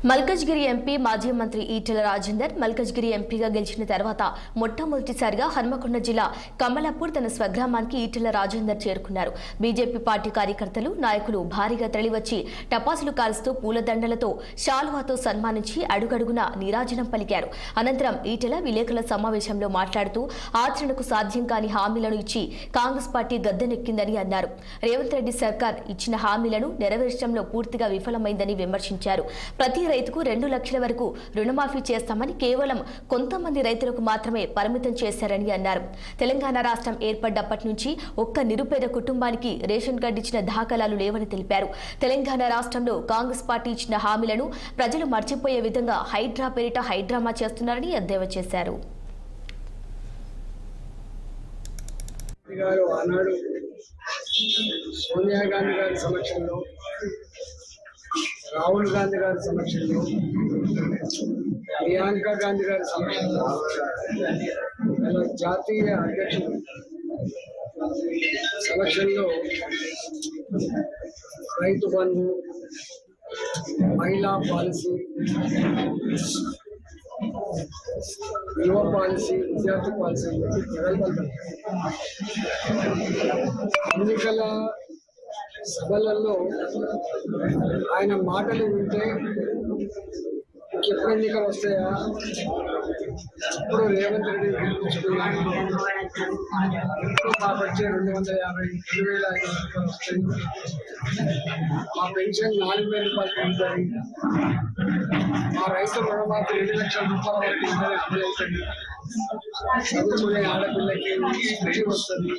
Malkajgiri MP మాజీ మంత్రి ఈటెల రాజేందర్ మల్కజ్గిరి ఎంపీగా గెలిచిన తర్వాత మొట్టమొదటిసారిగా హన్మకొండ జిల్లా కమలాపూర్ తన స్వగ్రామానికి ఈటెల రాజేందర్ చేరుకున్నారు. బీజేపీ పార్టీ కార్యకర్తలు, నాయకులు భారీగా తరలివచ్చి టపాసులు కాల్స్తూ పూలదండలతో శాలువాతో సన్మానించి అడుగడుగున నీరాజనం పలికారు. అనంతరం ఈటెల విలేకరుల సమావేశంలో మాట్లాడుతూ ఆచరణకు సాధ్యం కాని హామీలను ఇచ్చి కాంగ్రెస్ పార్టీ గద్దెనెక్కిందని అన్నారు. రేవంత్ రెడ్డి సర్కార్ ఇచ్చిన హామీలను నెరవేర్చడంలో పూర్తిగా విఫలమైందని విమర్శించారు. ప్రతి రైతుకు 2 లక్షల వరకు రుణమాఫీ చేస్తామని కేవలం కొంతమంది రైతులకు మాత్రమే పరిమితం చేశారని అన్నారు. తెలంగాణ రాష్ట్రం ఏర్పడ్డప్పటి నుంచి ఒక్క నిరుపేద కుటుంబానికి రేషన్ కార్డు ఇచ్చిన దాఖలాలు లేవని తెలిపారు. తెలంగాణ రాష్ట్రంలో కాంగ్రెస్ పార్టీ ఇచ్చిన హామీలను ప్రజలు మర్చిపోయే విధంగా హైడ్రా పేరిట హైడ్రామా చేస్తున్నారని ఎద్దేవా చేశారు. సోనియా గాంధీ గారి సమక్షంలో, రాహుల్ గాంధీ గారి సమక్షంలో, ప్రియాంక గాంధీ గారి సమక్షంలో, జాతీయ అధ్యక్షుడు సమక్షంలో రైతు బంధు, మహిళా పాలసీ, యువ పాలసీ, విద్యార్థి పాలసీ, ఎన్నికల సభలలో ఆయన మాటలు వింటే ఎప్పుడు ఎన్నికలు వస్తాయా, ఇప్పుడు రేవంత్ రెడ్డి గెలిపించుకున్నాను, ఇప్పుడు మాకు వచ్చే 250, 2,500 రూపాయలు వస్తాయి, మా పెన్షన్ 4,000 రూపాయలు పెరుగుతుంది, మా రైతు రుణమాఫీ 2 లక్షల రూపాయల వరకు అమలవుతుంది, చదువుకునే ఆడపిల్లకి వస్తుంది,